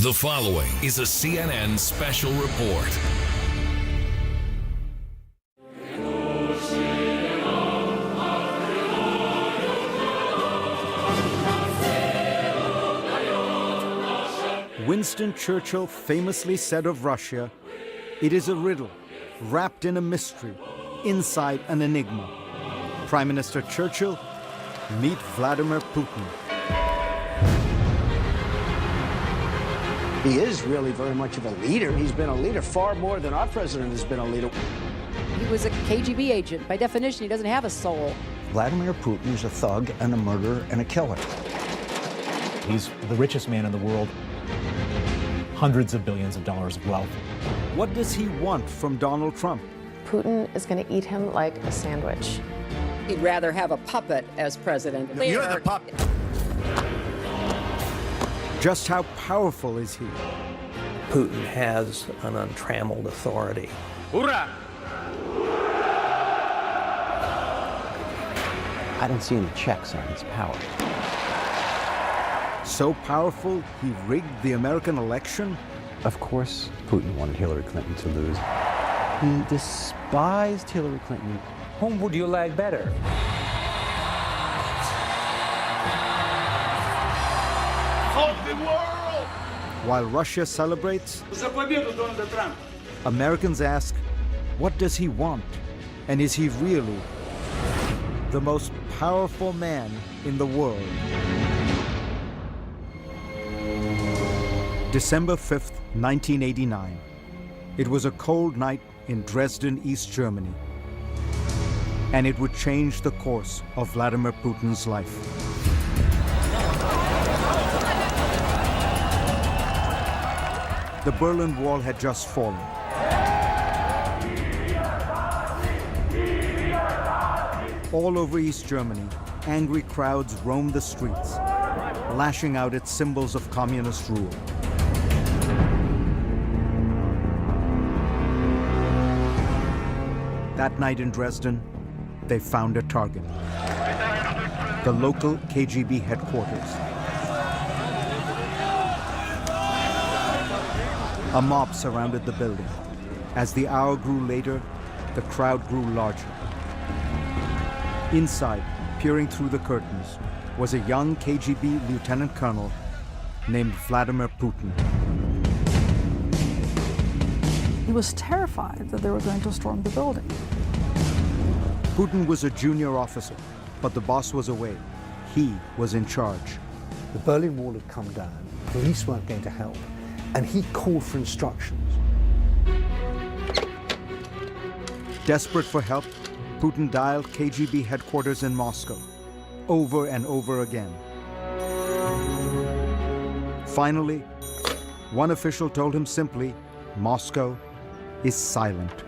The following is a CNN special report. Winston Churchill famously said of Russia, "It is a riddle, wrapped in a mystery, inside an enigma." Prime Minister Churchill, meet Vladimir Putin. He is really very much of a leader. He's been a leader far more than our president has been a leader. He was a KGB agent. By definition, he doesn't have a soul. Vladimir Putin is a thug and a murderer and a killer. He's the richest man in the world. Hundreds of billions of dollars of wealth. What does he want from Donald Trump? Putin is going to eat him like a sandwich. He'd rather have a puppet as president. You're the puppet. Just how powerful is he? Putin has an untrammeled authority. Hoorah! I don't see any checks on his power. So powerful, he rigged the American election? Of course, Putin wanted Hillary Clinton to lose. He despised Hillary Clinton. Whom would you like better? Of the world! While Russia celebrates, Americans ask, what does he want? And is he really the most powerful man in the world? December 5th, 1989. It was a cold night in Dresden, East Germany. And it would change the course of Vladimir Putin's life. The Berlin Wall had just fallen. All over East Germany, angry crowds roamed the streets, lashing out at symbols of communist rule. That night in Dresden, they found a target. The local KGB headquarters. A mob surrounded the building. As the hour grew later, the crowd grew larger. Inside, peering through the curtains, was a young KGB lieutenant colonel named Vladimir Putin. He was terrified that they were going to storm the building. Putin was a junior officer, but the boss was away. He was in charge. The Berlin Wall had come down, police weren't going to help, and he called for instructions. Desperate for help, Putin dialed KGB headquarters in Moscow, over and over again. Finally, one official told him simply, Moscow is silent.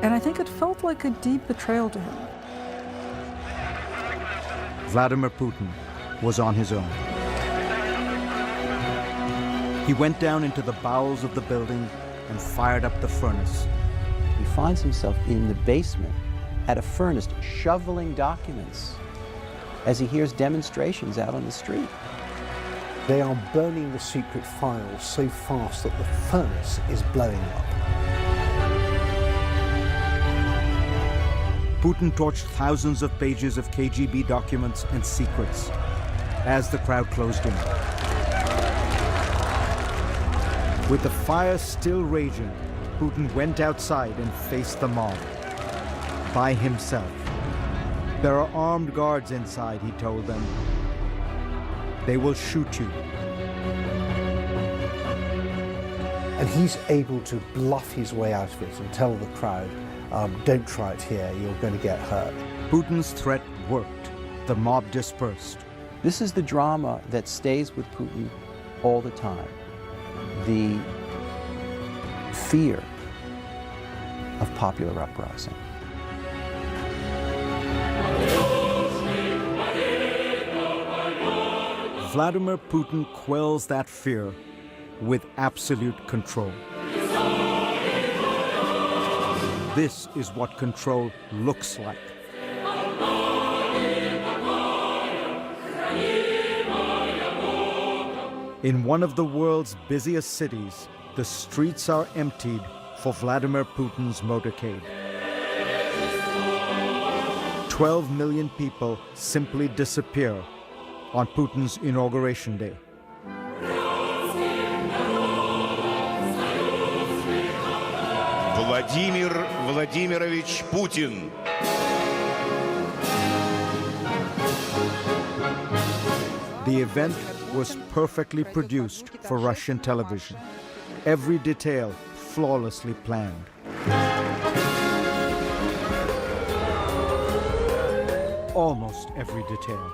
And I think it felt like a deep betrayal to him. Vladimir Putin was on his own. He went down into the bowels of the building and fired up the furnace. He finds himself in the basement at a furnace shoveling documents as he hears demonstrations out on the street. They are burning the secret files so fast that the furnace is blowing up. Putin torched thousands of pages of KGB documents and secrets as the crowd closed in. With the fire still raging, Putin went outside and faced the mob. By himself. There are armed guards inside, he told them. They will shoot you. And he's able to bluff his way out of it and tell the crowd, don't try it here, you're going to get hurt. Putin's threat worked. The mob dispersed. This is the drama that stays with Putin all the time. The fear of popular uprising. Vladimir Putin quells that fear with absolute control. This is what control looks like. In one of the world's busiest cities, the streets are emptied for Vladimir Putin's motorcade. 12 million people simply disappear on Putin's inauguration day. Владимир Владимирович Путин. The event was perfectly produced for Russian television. Every detail flawlessly planned. Almost every detail.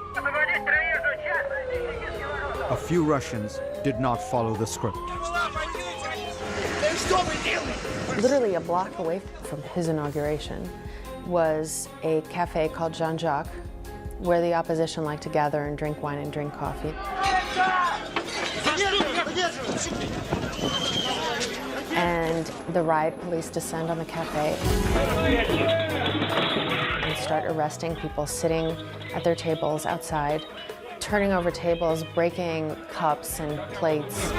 A few Russians did not follow the script. Literally a block away from his inauguration was a cafe called Jean-Jacques, where the opposition liked to gather and drink wine and drink coffee. And the riot police descend on the cafe and start arresting people sitting at their tables outside, turning over tables, breaking cups and plates.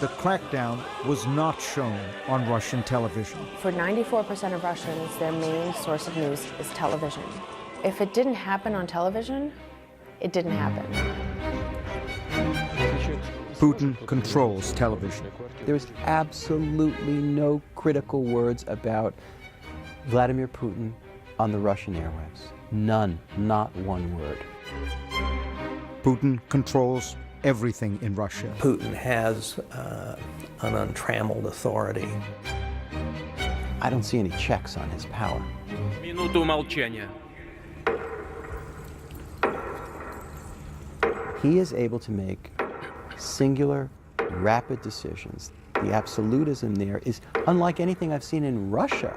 The crackdown was not shown on Russian television. For 94% of Russians, their main source of news is television. If it didn't happen on television, it didn't happen. Putin controls television. There's absolutely no critical words about Vladimir Putin on the Russian airwaves. None, not one word. Putin controls everything in Russia. Putin has an untrammeled authority. I don't see any checks on his power. Минуту молчания. He is able to make singular, rapid decisions. The absolutism there is unlike anything I've seen in Russia.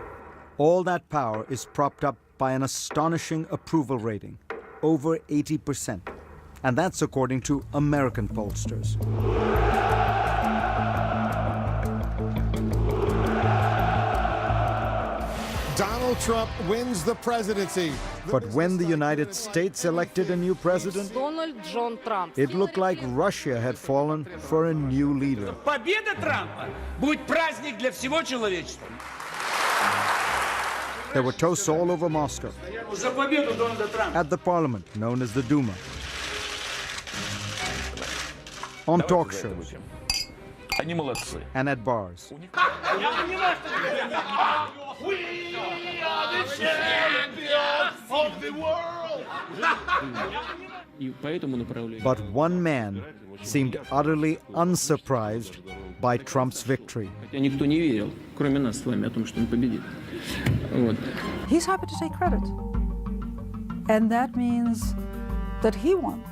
All that power is propped up by an astonishing approval rating, over 80%. And that's according to American pollsters. Donald Trump wins the presidency. But when the United States elected a new president, it looked like Russia had fallen for a new leader. Победа Трампа будет праздник для всего человечества. There were toasts all over Moscow, За победу Дональда Трампа. at the parliament known as the Duma, on talk shows, Они молодцы. and at bars. We are the champions of the world. But one man seemed utterly unsurprised by Trump's victory. He's happy to take credit. And that means that he won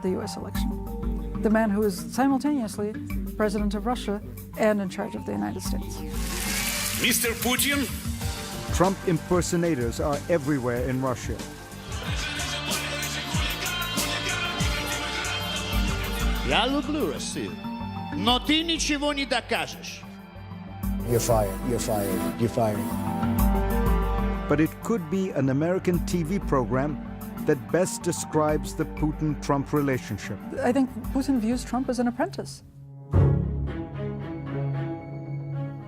the US election. The man who is simultaneously president of Russia and in charge of the United States. Mr. Putin. Trump impersonators are everywhere in Russia. Я люблю Россию, но ты ничего не докажешь. You're fired, you're fired, you're fired. But it could be an American TV program that best describes the Putin-Trump relationship. I think Putin views Trump as an apprentice.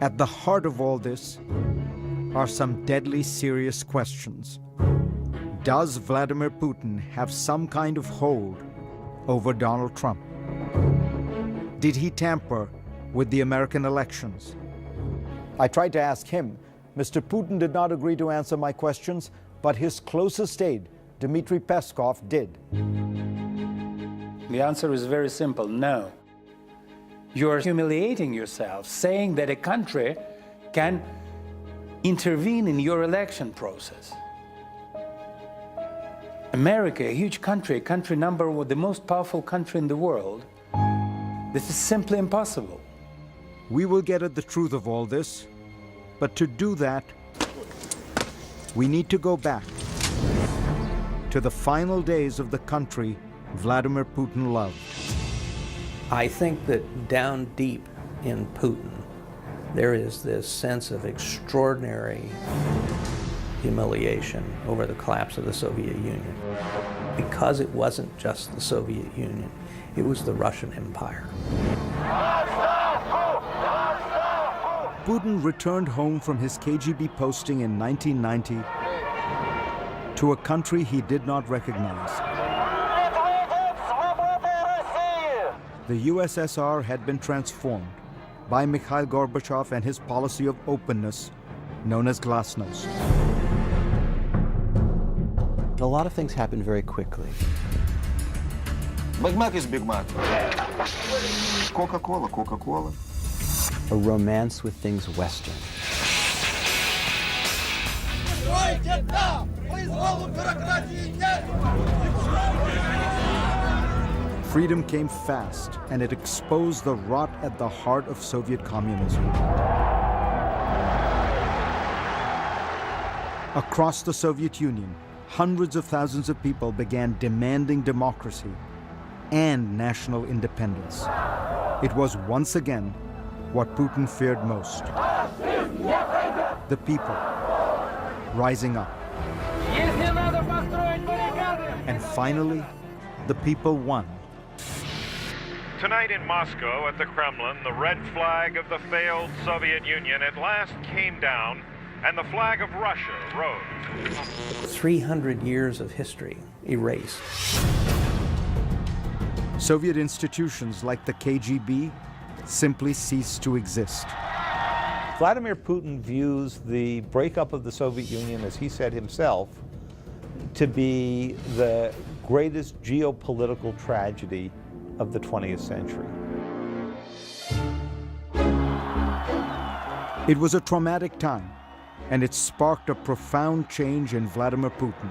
At the heart of all this are some deadly serious questions. Does Vladimir Putin have some kind of hold over Donald Trump? Did he tamper with the American elections? I tried to ask him. Mr. Putin did not agree to answer my questions, but his closest aide, Dmitry Peskov, did. The answer is very simple, no. You are humiliating yourself, saying that a country can intervene in your election process. America, a huge country, the most powerful country in the world, this is simply impossible. We will get at the truth of all this, but to do that, we need to go back to the final days of the country Vladimir Putin loved. I think that down deep in Putin, there is this sense of extraordinary humiliation over the collapse of the Soviet Union. Because it wasn't just the Soviet Union, it was the Russian Empire. Putin returned home from his KGB posting in 1990 to a country he did not recognize. The USSR had been transformed by Mikhail Gorbachev and his policy of openness, known as glasnost. A lot of things happened very quickly. Big Mac is Big Mac. Coca-Cola, Coca-Cola. A romance with things Western. Freedom came fast, and it exposed the rot at the heart of Soviet communism. Across the Soviet Union, hundreds of thousands of people began demanding democracy and national independence. It was once again what Putin feared most. The people rising up. And finally, the people won. Tonight in Moscow at the Kremlin, the red flag of the failed Soviet Union at last came down, and the flag of Russia rose. 300 years of history erased. Soviet institutions like the KGB simply ceased to exist. Vladimir Putin views the breakup of the Soviet Union, as he said himself, to be the greatest geopolitical tragedy of the 20th century. It was a traumatic time, and it sparked a profound change in Vladimir Putin.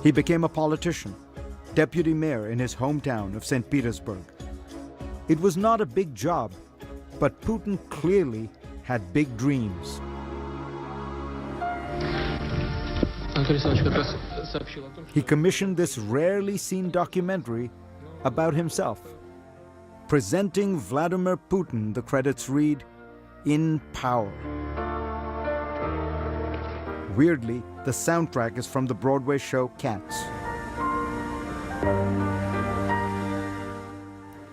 He became a politician, deputy mayor in his hometown of St. Petersburg. It was not a big job, but Putin clearly had big dreams. He commissioned this rarely seen documentary about himself. Presenting Vladimir Putin, the credits read, in power. Weirdly, the soundtrack is from the Broadway show Cats.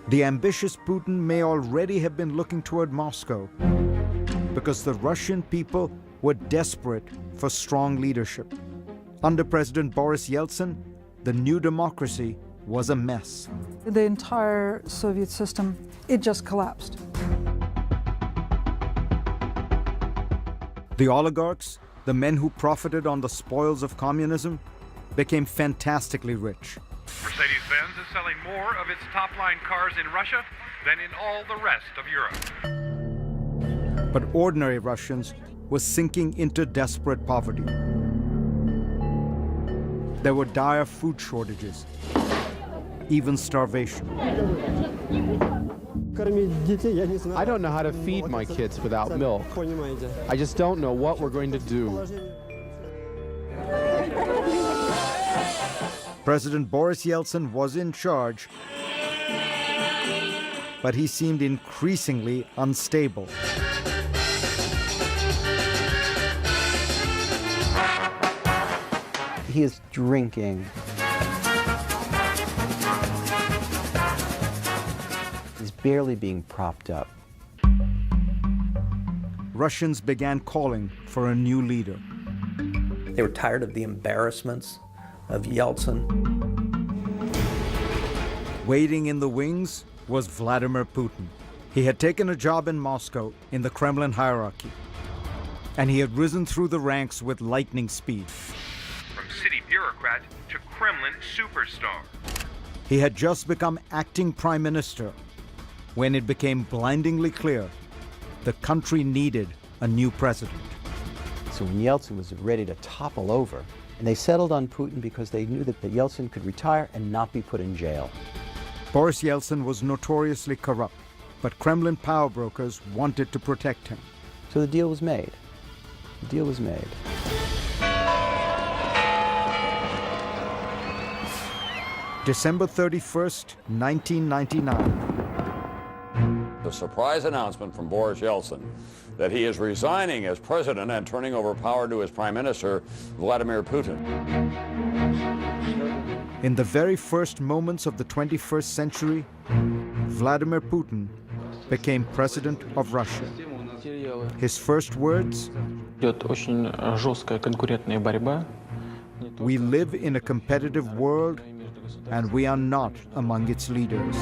The ambitious Putin may already have been looking toward Moscow because the Russian people were desperate for strong leadership. Under President Boris Yeltsin, the new democracy was a mess. The entire Soviet system, it just collapsed. The oligarchs, the men who profited on the spoils of communism, became fantastically rich. Mercedes-Benz is selling more of its top-line cars in Russia than in all the rest of Europe. But ordinary Russians were sinking into desperate poverty. There were dire food shortages, even starvation. I don't know how to feed my kids without milk. I just don't know what we're going to do. President Boris Yeltsin was in charge, but he seemed increasingly unstable. He is drinking. He's barely being propped up. Russians began calling for a new leader. They were tired of the embarrassments of Yeltsin. Waiting in the wings was Vladimir Putin. He had taken a job in Moscow in the Kremlin hierarchy, and he had risen through the ranks with lightning speed. From city bureaucrat to Kremlin superstar. He had just become acting prime minister when it became blindingly clear the country needed a new president. So when Yeltsin was ready to topple over, and they settled on Putin because they knew that Yeltsin could retire and not be put in jail. Boris Yeltsin was notoriously corrupt, but Kremlin power brokers wanted to protect him. So the deal was made. The deal was made. December 31st, 1999. The surprise announcement from Boris Yeltsin that he is resigning as president and turning over power to his prime minister, Vladimir Putin. In the very first moments of the 21st century, Vladimir Putin became president of Russia. His first words: "We live in a competitive world, and we are not among its leaders."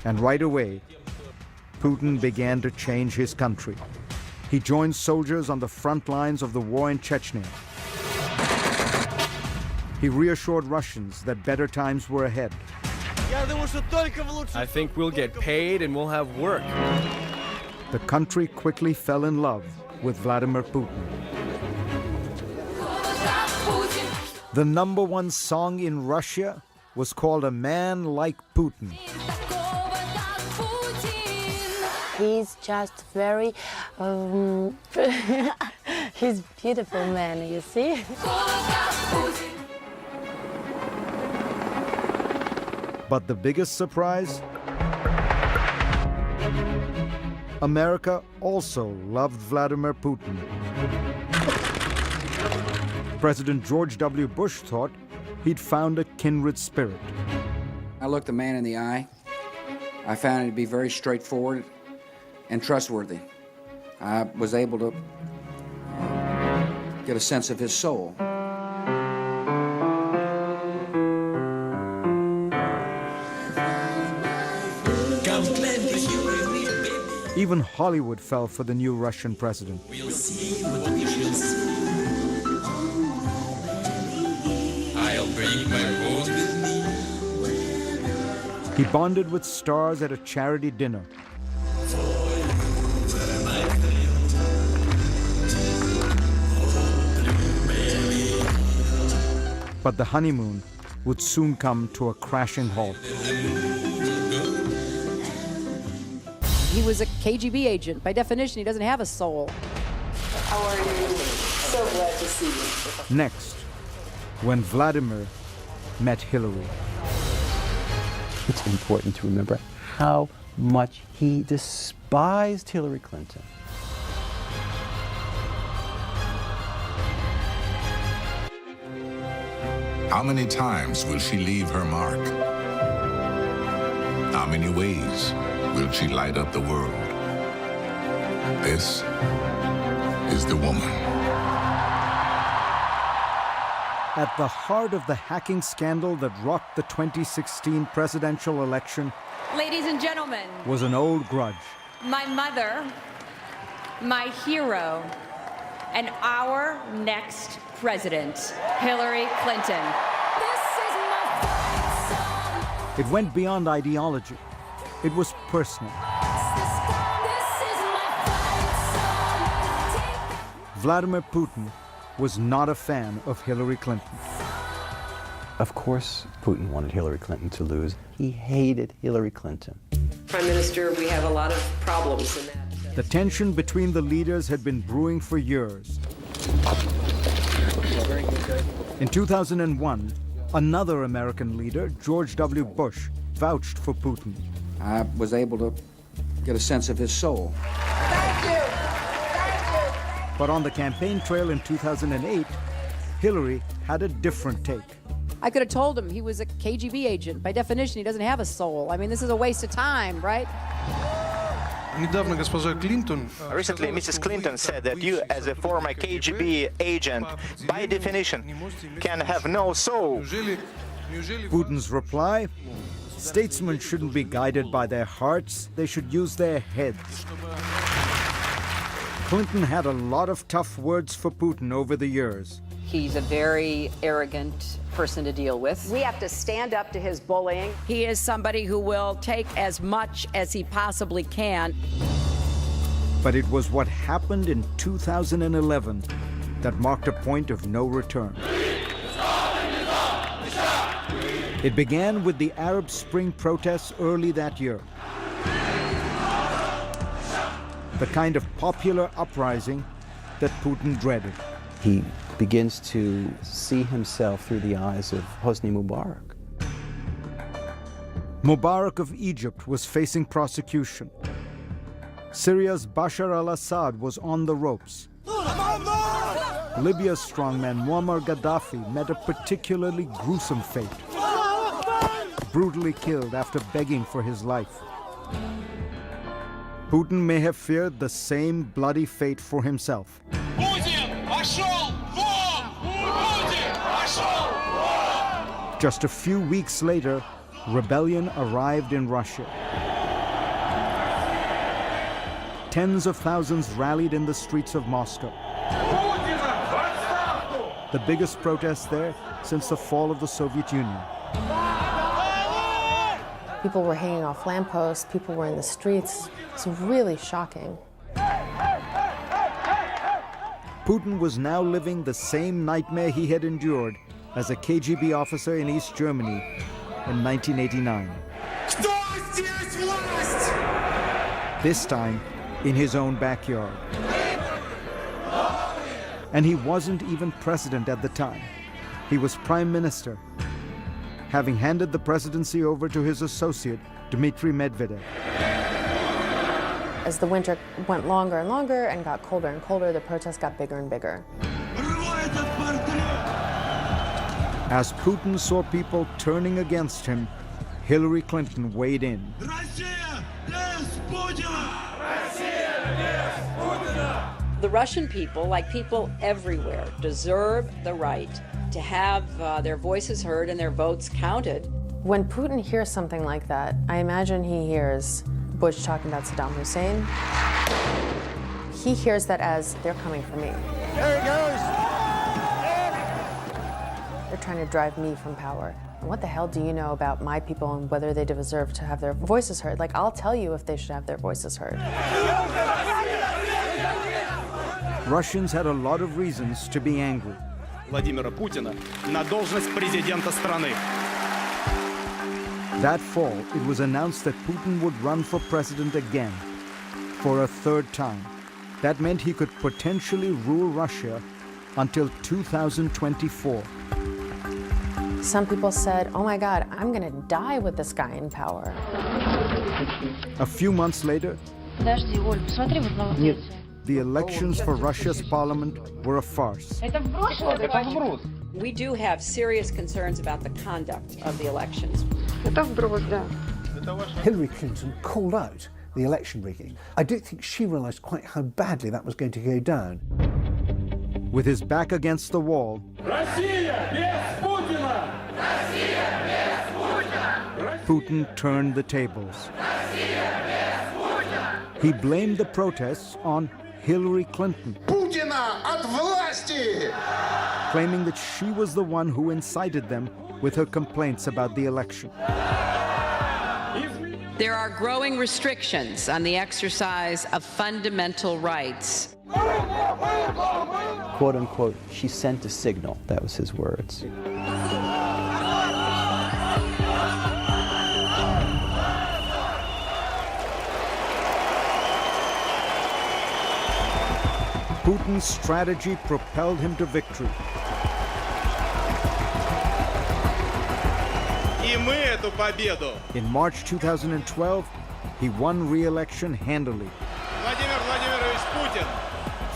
And right away, Putin began to change his country. He joined soldiers on the front lines of the war in Chechnya. He reassured Russians that better times were ahead. I think we'll get paid and we'll have work. The country quickly fell in love with Vladimir Putin. The #1 song in Russia was called "A Man Like Putin." He's just very, he's beautiful man, you see? But the biggest surprise? America also loved Vladimir Putin. President George W. Bush thought he'd found a kindred spirit. I looked the man in the eye. I found him to be very straightforward and trustworthy. I was able to get a sense of his soul. Even Hollywood fell for the new Russian president. We'll see what we shall see. I'll bring my rose with me. He bonded with stars at a charity dinner. But the honeymoon would soon come to a crashing halt. He was a KGB agent. By definition, he doesn't have a soul. How are you? So glad to see you. Next, when Vladimir met Hillary. It's important to remember how much he despised Hillary Clinton. How many times will she leave her mark? How many ways will she light up the world? This is the woman. At the heart of the hacking scandal that rocked the 2016 presidential election Ladies and gentlemen, was an old grudge. my mother, my hero, and our next president, Hillary Clinton. It went beyond ideology. It was personal. Vladimir Putin was not a fan of Hillary Clinton. Of course, Putin wanted Hillary Clinton to lose. He hated Hillary Clinton. Prime Minister, we have a lot of problems in that. The tension between the leaders had been brewing for years. In 2001, another American leader, George W. Bush, vouched for Putin. I was able to get a sense of his soul. Thank you. Thank you. But on the campaign trail in 2008, Hillary had a different take. I could have told him he was a KGB agent. By definition, he doesn't have a soul. I mean, this is a waste of time, right? Recently, Mrs. Clinton said that you, as a former KGB agent, by definition, can have no soul. Putin's reply: statesmen shouldn't be guided by their hearts, they should use their heads. Clinton had a lot of tough words for Putin over the years. He's a very arrogant person to deal with. We have to stand up to his bullying. He is somebody who will take as much as he possibly can. But it was what happened in 2011 that marked a point of no return. It began with the Arab Spring protests early that year. The kind of popular uprising that Putin dreaded. He begins to see himself through the eyes of Hosni Mubarak. Mubarak of Egypt was facing prosecution. Syria's Bashar al-Assad was on the ropes. Libya's strongman Muammar Gaddafi met a particularly gruesome fate. Brutally killed after begging for his life. Putin may have feared the same bloody fate for himself. Just a few weeks later, rebellion arrived in Russia. Tens of thousands rallied in the streets of Moscow. The biggest protest there since the fall of the Soviet Union. People were hanging off lampposts, people were in the streets. It's really shocking. Putin was now living the same nightmare he had endured as a KGB officer in East Germany in 1989. This time in his own backyard. And he wasn't even president at the time. He was prime minister, having handed the presidency over to his associate, Dmitry Medvedev. As the winter went longer and longer and got colder and colder, the protests got bigger and bigger. As Putin saw people turning against him, Hillary Clinton weighed in. The Russian people, like people everywhere, deserve the right to have their voices heard and their votes counted. When Putin hears something like that, I imagine he hears Bush talking about Saddam Hussein. He hears that as, they're coming for me. There he goes! They're trying to drive me from power. And what the hell do you know about my people and whether they deserve to have their voices heard? Like, I'll tell you if they should have their voices heard. Russians had a lot of reasons to be angry. Владимира Путина на должность президента страны. That fall, it was announced that Putin would run for president again, for a third time. That meant he could potentially rule Russia until 2024. Some people said, oh my God, I'm gonna die with this guy in power. A few months later, the elections for Russia's parliament were a farce. We do have serious concerns about the conduct of the elections. Hillary Clinton called out the election rigging. I don't think she realized quite how badly that was going to go down. With his back against the wall, Putin turned the tables. He blamed the protests on Hillary Clinton, claiming that she was the one who incited them with her complaints about the election. There are growing restrictions on the exercise of fundamental rights. Quote unquote, she sent a signal. That was his words. Putin's strategy propelled him to victory. In March 2012, he won re-election handily,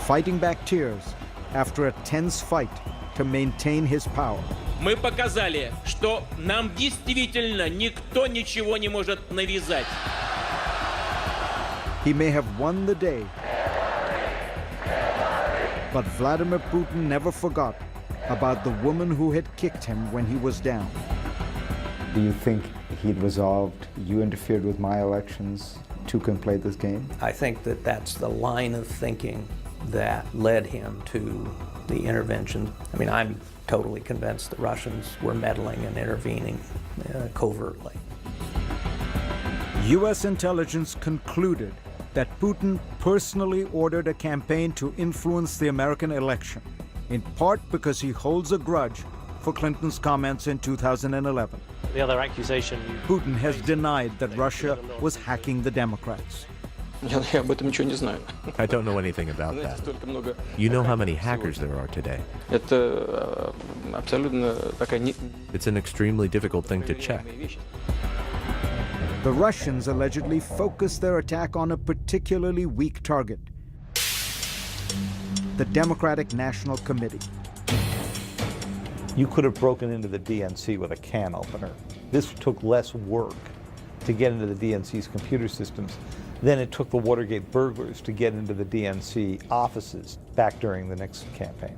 fighting back tears after a tense fight to maintain his power. Мы показали, что нам действительно никто ничего не может навязать. He may have won the day, but Vladimir Putin never forgot about the woman who had kicked him when he was down. Do you think he'd resolved, you interfered with my elections, two can play this game? I think that that's the line of thinking that led him to the intervention. I mean, I'm totally convinced the Russians were meddling and intervening covertly. U.S. intelligence concluded that Putin personally ordered a campaign to influence the American election, in part because he holds a grudge for Clinton's comments in 2011. The other accusation... Putin has denied that Russia was hacking the Democrats. I don't know anything about that. You know how many hackers there are today. It's an extremely difficult thing to check. The Russians allegedly focused their attack on a particularly weak target: the Democratic National Committee. You could have broken into the DNC with a can opener. This took less work to get into the DNC's computer systems than it took the Watergate burglars to get into the DNC offices back during the Nixon campaign.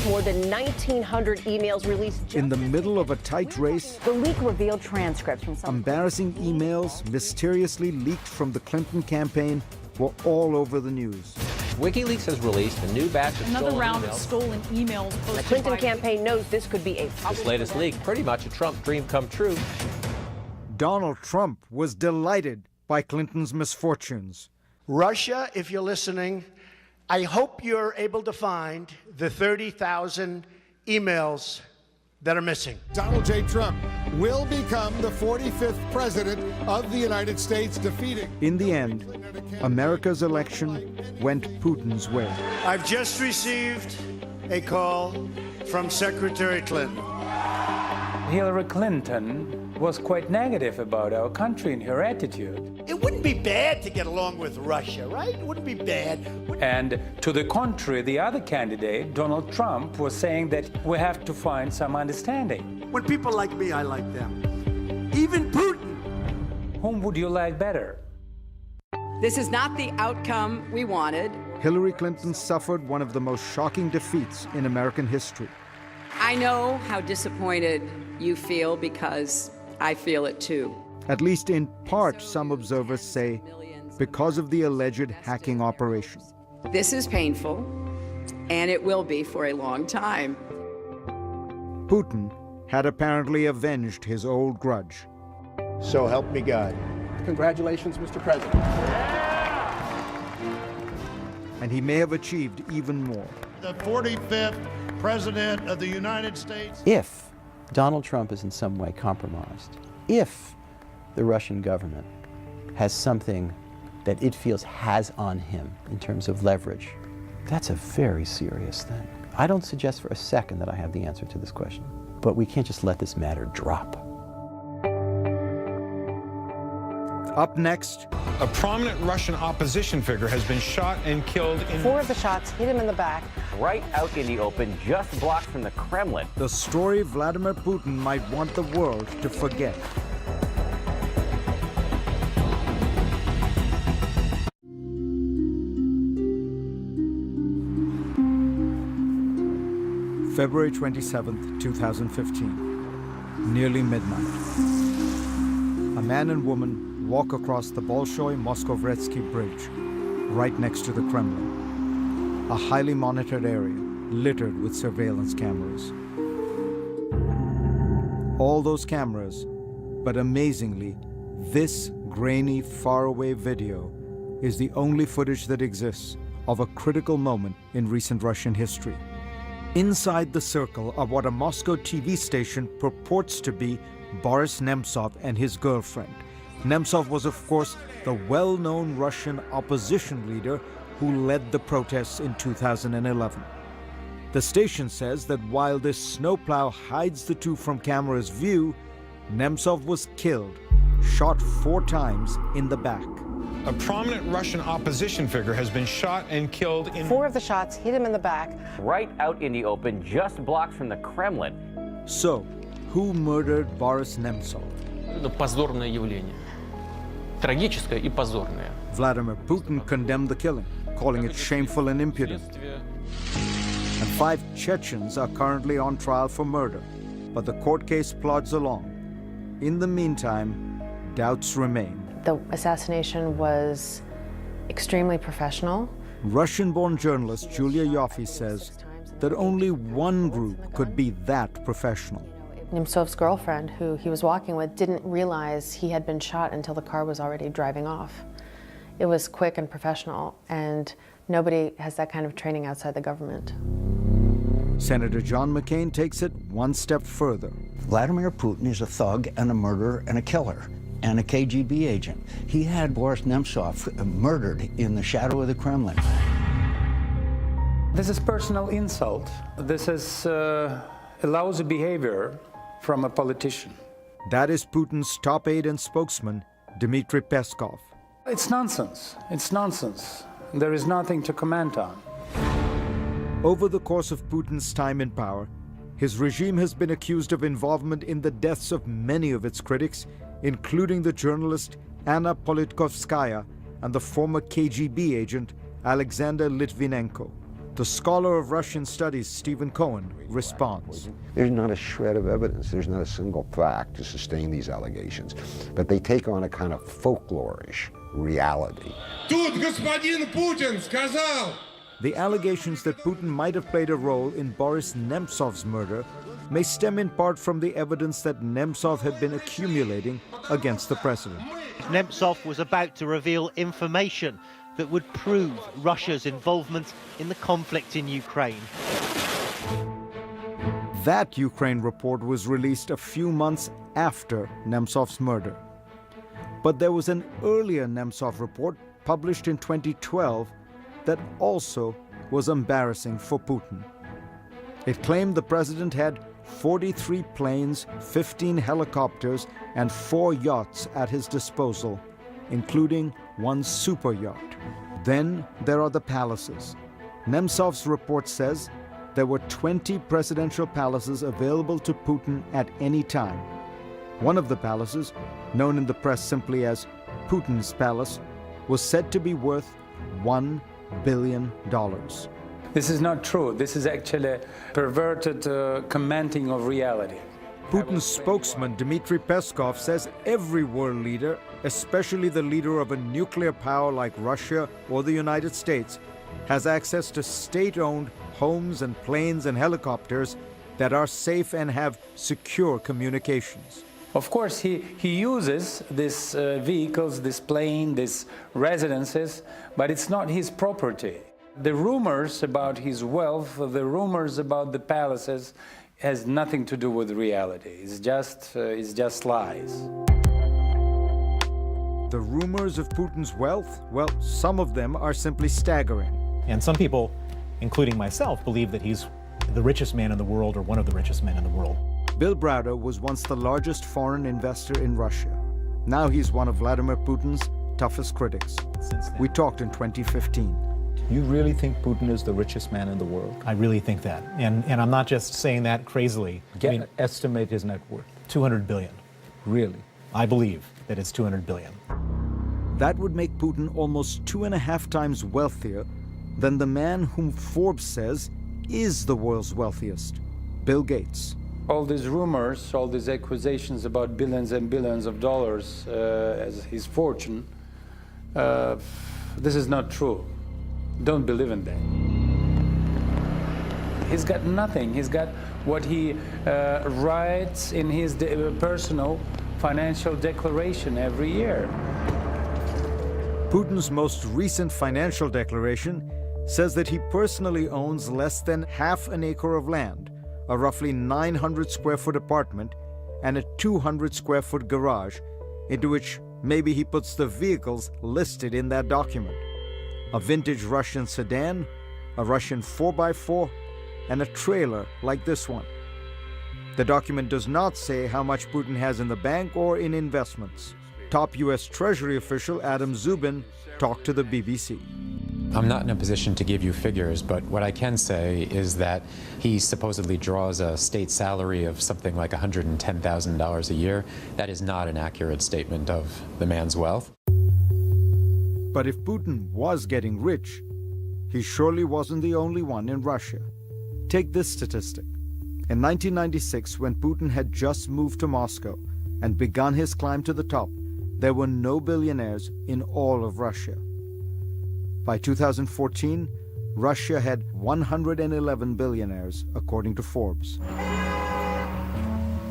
More than 1,900 emails released. In the middle of a tight race, the leak revealed transcripts from some embarrassing emails mysteriously leaked from the Clinton campaign were all over the news. WikiLeaks has released a new batch of another stolen round emails. of stolen emails. The Clinton campaign knows this could be a This latest leak, pretty much a Trump dream come true. Donald Trump was delighted by Clinton's misfortunes. Russia, if you're listening, I hope you're able to find the 30,000 emails that are missing. Donald J. Trump will become the 45th president of the United States, defeating... In the end, America's election went Putin's way. I've just received a call from Secretary Clinton. Hillary Clinton was quite negative about our country and her attitude. It wouldn't be bad to get along with Russia, right? It wouldn't be bad. And to the contrary, the other candidate, Donald Trump, was saying that we have to find some understanding. When people like me, I like them. Even Putin. Whom would you like better? This is not the outcome we wanted. Hillary Clinton suffered one of the most shocking defeats in American history. I know how disappointed you feel because I feel it too. At least in part, some observers say, because of the alleged hacking operation. This is painful, and it will be for a long time. Putin had apparently avenged his old grudge. So help me God. Congratulations, Mr. President. And he may have achieved even more. The 45th President of the United States. If Donald Trump is in some way compromised, if the Russian government has something that it feels has on him in terms of leverage, that's a very serious thing. I don't suggest for a second that I have the answer to this question, but we can't just let this matter drop. Up next, a prominent Russian opposition figure has been shot and killed in... 4 of the shots hit him in the back. Right out in the open, just blocks from the Kremlin. The story Vladimir Putin might want the world to forget. February 27th, 2015, nearly midnight. A man and woman walk across the Bolshoi-Moskovetsky Bridge, right next to the Kremlin, a highly monitored area littered with surveillance cameras. All those cameras, but amazingly, this grainy, faraway video is the only footage that exists of a critical moment in recent Russian history. Inside the circle of what a Moscow TV station purports to be Boris Nemtsov and his girlfriend. Nemtsov was, of course, the well-known Russian opposition leader who led the protests in 2011. The station says that while this snowplow hides the two from camera's view, Nemtsov was killed, shot 4 times in the back. A prominent Russian opposition figure has been shot and killed in... 4 of the shots hit him in the back. Right out in the open, just blocks from the Kremlin. So, who murdered Boris Nemtsov? Позорное явление. Трагическое и позорное. Vladimir Putin condemned the killing, calling it shameful and impudent. And 5 Chechens are currently on trial for murder, but the court case plods along. In the meantime, doubts remain. The assassination was extremely professional. Russian-born journalist Julia Yoffe says that only one group could be that professional. Nemtsov's girlfriend, who he was walking with, didn't realize he had been shot until the car was already driving off. It was quick and professional, and nobody has that kind of training outside the government. Senator John McCain takes it one step further. Vladimir Putin is a thug and a murderer and a killer and a KGB agent. He had Boris Nemtsov murdered in the shadow of the Kremlin. This is personal insult. This is a lousy behavior from a politician. That is Putin's top aide and spokesman, Dmitry Peskov. It's nonsense. It's nonsense. There is nothing to comment on. Over the course of Putin's time in power, his regime has been accused of involvement in the deaths of many of its critics, including the journalist Anna Politkovskaya and the former KGB agent Alexander Litvinenko. The scholar of Russian studies, Stephen Cohen, responds. There's not a shred of evidence, there's not a single fact to sustain these allegations, but they take on a kind of folklorish reality. Тут господин Путин сказал. The allegations that Putin might have played a role in Boris Nemtsov's murder may stem in part from the evidence that Nemtsov had been accumulating against the president. Nemtsov was about to reveal information that would prove Russia's involvement in the conflict in Ukraine. That Ukraine report was released a few months after Nemtsov's murder. But there was an earlier Nemtsov report published in 2012 that also was embarrassing for Putin. It claimed the president had 43 planes, 15 helicopters, and 4 yachts at his disposal, including one super yacht. Then there are the palaces. Nemtsov's report says there were 20 presidential palaces available to Putin at any time. One of the palaces, known in the press simply as Putin's Palace, was said to be worth $1 billion. This is not true. This is actually perverted commenting of reality. Putin's spokesman, Dmitry Peskov, says every world leader, especially the leader of a nuclear power like Russia or the United States, has access to state-owned homes and planes and helicopters that are safe and have secure communications. Of course, he uses these vehicles, this plane, these residences, but it's not his property. The rumors about his wealth, the rumors about the palaces, has nothing to do with reality. It's just lies. The rumors of Putin's wealth, well, some of them are simply staggering. And some people, including myself, believe that he's the richest man in the world or one of the richest men in the world. Bill Browder was once the largest foreign investor in Russia. Now he's one of Vladimir Putin's toughest critics. We talked in 2015. You really think Putin is the richest man in the world? I really think that. And I'm not just saying that crazily. Estimate his net worth. 200 billion. Really? I believe that it's 200 billion. That would make Putin almost 2.5 times wealthier than the man whom Forbes says is the world's wealthiest, Bill Gates. All these rumors, all these accusations about billions and billions of dollars as his fortune, this is not true. Don't believe in that. He's got nothing. He's got what he writes in his personal financial declaration every year. Putin's most recent financial declaration says that he personally owns less than half an acre of land, a roughly 900 square foot apartment, and a 200 square foot garage, into which maybe he puts the vehicles listed in that document. A vintage Russian sedan, a Russian 4x4, and a trailer like this one. The document does not say how much Putin has in the bank or in investments. Top U.S. Treasury official Adam Zubin talked to the BBC. I'm not in a position to give you figures, but what I can say is that he supposedly draws a state salary of something like $110,000 a year. That is not an accurate statement of the man's wealth. But if Putin was getting rich, he surely wasn't the only one in Russia. Take this statistic. In 1996, when Putin had just moved to Moscow and begun his climb to the top, there were no billionaires in all of Russia. By 2014, Russia had 111 billionaires, according to Forbes.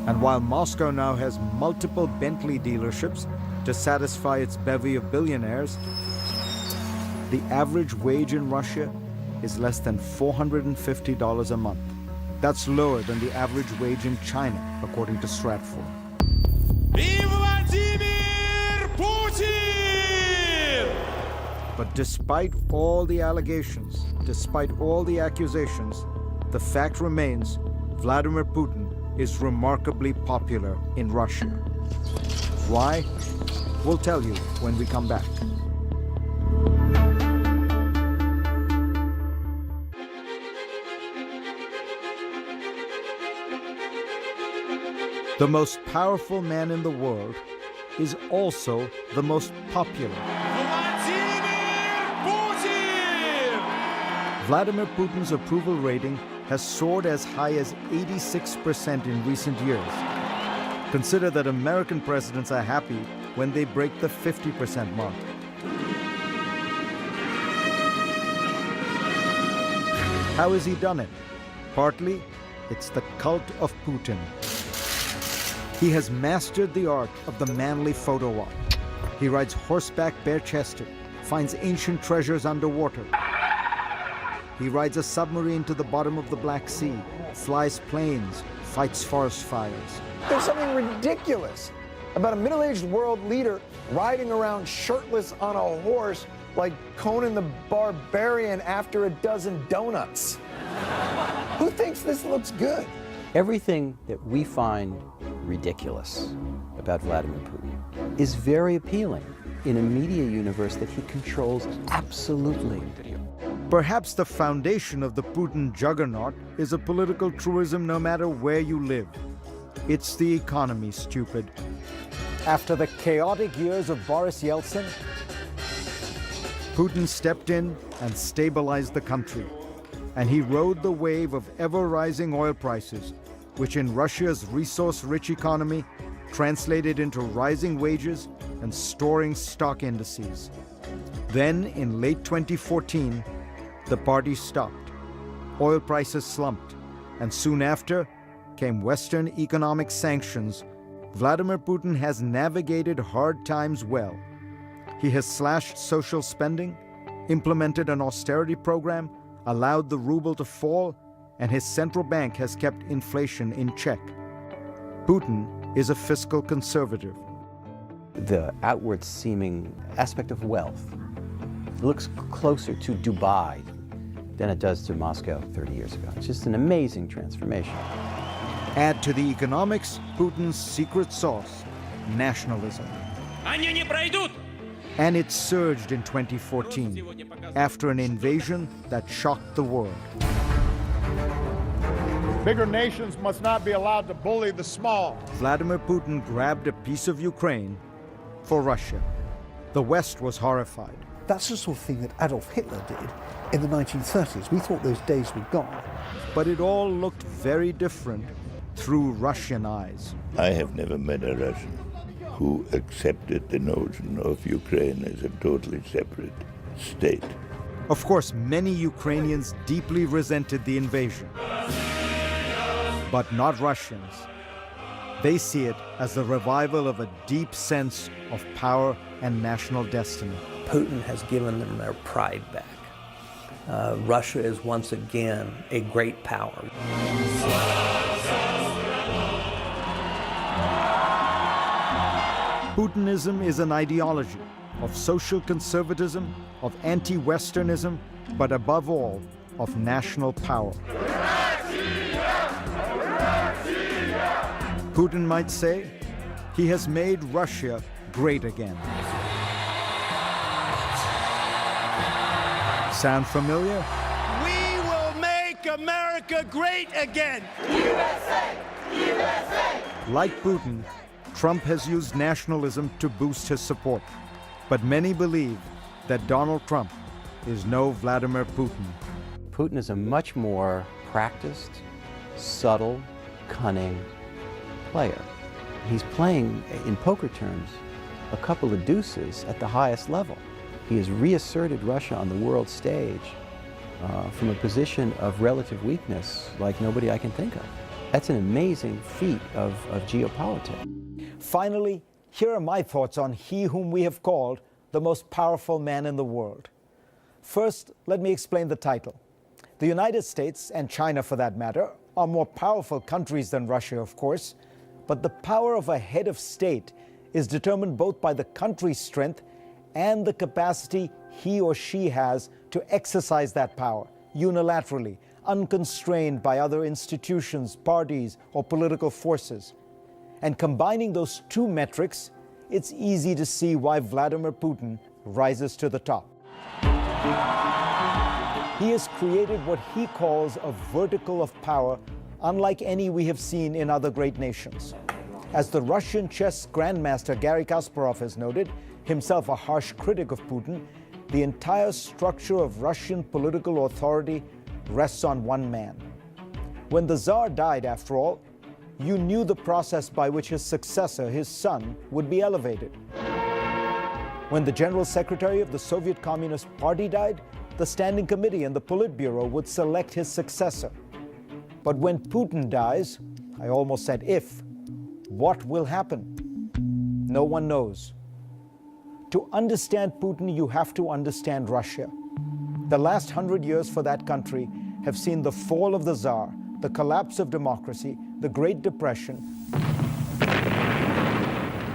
And while Moscow now has multiple Bentley dealerships to satisfy its bevy of billionaires, the average wage in Russia is less than $450 a month. That's lower than the average wage in China, according to Stratfor. But despite all the allegations, despite all the accusations, the fact remains Vladimir Putin is remarkably popular in Russia. Why? We'll tell you when we come back. The most powerful man in the world is also the most popular. Vladimir Putin's approval rating has soared as high as 86% in recent years. Consider that American presidents are happy when they break the 50% mark. How has he done it? Partly, it's the cult of Putin. He has mastered the art of the manly photo op. He rides horseback bare-chested, finds ancient treasures underwater. He rides a submarine to the bottom of the Black Sea, flies planes, fights forest fires. There's something ridiculous about a middle-aged world leader riding around shirtless on a horse like Conan the Barbarian after a dozen donuts. Who thinks this looks good? Everything that we find ridiculous about Vladimir Putin is very appealing in a media universe that he controls absolutely. Perhaps the foundation of the Putin juggernaut is a political truism no matter where you live. It's the economy, stupid. After the chaotic years of Boris Yeltsin, Putin stepped in and stabilized the country. And he rode the wave of ever-rising oil prices, which in Russia's resource-rich economy translated into rising wages and soaring stock indices. Then, in late 2014, the party stopped. Oil prices slumped, and soon after came Western economic sanctions. Vladimir Putin has navigated hard times well. He has slashed social spending, implemented an austerity program, allowed the ruble to fall, and his central bank has kept inflation in check. Putin is a fiscal conservative. The outward seeming aspect of wealth looks closer to Dubai than it does to Moscow 30 years ago. It's just an amazing transformation. Add to the economics Putin's secret sauce, nationalism. Они не пройдут! And it surged in 2014 after an invasion that shocked the world. Bigger nations must not be allowed to bully the small. Vladimir Putin grabbed a piece of Ukraine for Russia. The West was horrified. That's the sort of thing that Adolf Hitler did in the 1930s. We thought those days were gone. But it all looked very different through Russian eyes. I have never met a Russian who accepted the notion of Ukraine as a totally separate state. Of course, many Ukrainians deeply resented the invasion. But not Russians. They see it as the revival of a deep sense of power and national destiny. Putin has given them their pride back. Russia is once again a great power. Putinism is an ideology of social conservatism, of anti-Westernism, but above all, of national power. Putin might say he has made Russia great again. Sound familiar? We will make America great again. USA! USA! Like Putin, Trump has used nationalism to boost his support. But many believe that Donald Trump is no Vladimir Putin. Putin is a much more practiced, subtle, cunning player. He's playing, in poker terms, a couple of deuces at the highest level. He has reasserted Russia on the world stage from a position of relative weakness like nobody I can think of. That's an amazing feat of geopolitics. Finally, here are my thoughts on he whom we have called the most powerful man in the world. First, let me explain the title. The United States, and China for that matter, are more powerful countries than Russia, of course, but the power of a head of state is determined both by the country's strength and the capacity he or she has to exercise that power unilaterally, unconstrained by other institutions, parties, or political forces. And combining those two metrics, it's easy to see why Vladimir Putin rises to the top. He has created what he calls a vertical of power unlike any we have seen in other great nations. As the Russian chess grandmaster Garry Kasparov has noted, himself a harsh critic of Putin, the entire structure of Russian political authority rests on one man. When the Tsar died, after all, you knew the process by which his successor, his son, would be elevated. When the General Secretary of the Soviet Communist Party died, the Standing Committee and the Politburo would select his successor. But when Putin dies, I almost said if, what will happen? No one knows. To understand Putin, you have to understand Russia. The last 100 years for that country have seen the fall of the Tsar, the collapse of democracy, the Great Depression,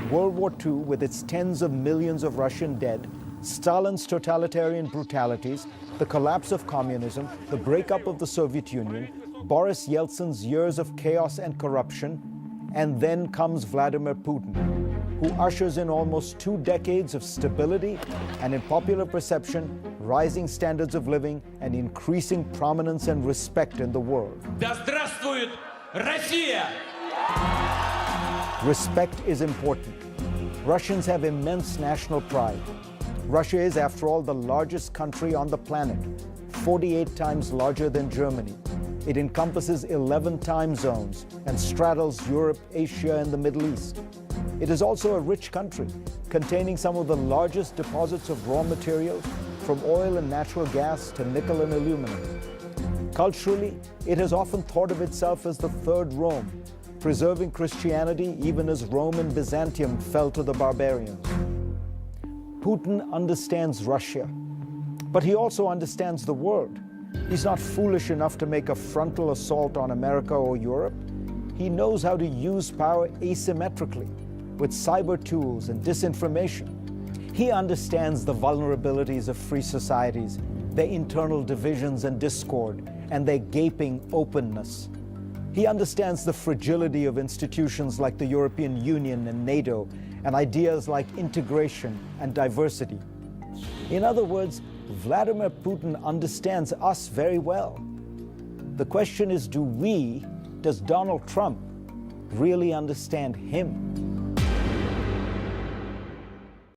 World War II with its tens of millions of Russian dead, Stalin's totalitarian brutalities, the collapse of communism, the breakup of the Soviet Union, Boris Yeltsin's years of chaos and corruption, and then comes Vladimir Putin, who ushers in almost 2 decades of stability and, in popular perception, rising standards of living and increasing prominence and respect in the world. Да здравствует Россия! Respect is important. Russians have immense national pride. Russia is, after all, the largest country on the planet, 48 times larger than Germany. It encompasses 11 time zones and straddles Europe, Asia, and the Middle East. It is also a rich country, containing some of the largest deposits of raw materials, from oil and natural gas to nickel and aluminum. Culturally, it has often thought of itself as the Third Rome, preserving Christianity even as Rome and Byzantium fell to the barbarians. Putin understands Russia, but he also understands the world. He's not foolish enough to make a frontal assault on America or Europe. He knows how to use power asymmetrically, with cyber tools and disinformation. He understands the vulnerabilities of free societies, their internal divisions and discord, and their gaping openness. He understands the fragility of institutions like the European Union and NATO, and ideas like integration and diversity. In other words, Vladimir Putin understands us very well. The question is, does Donald Trump really understand him?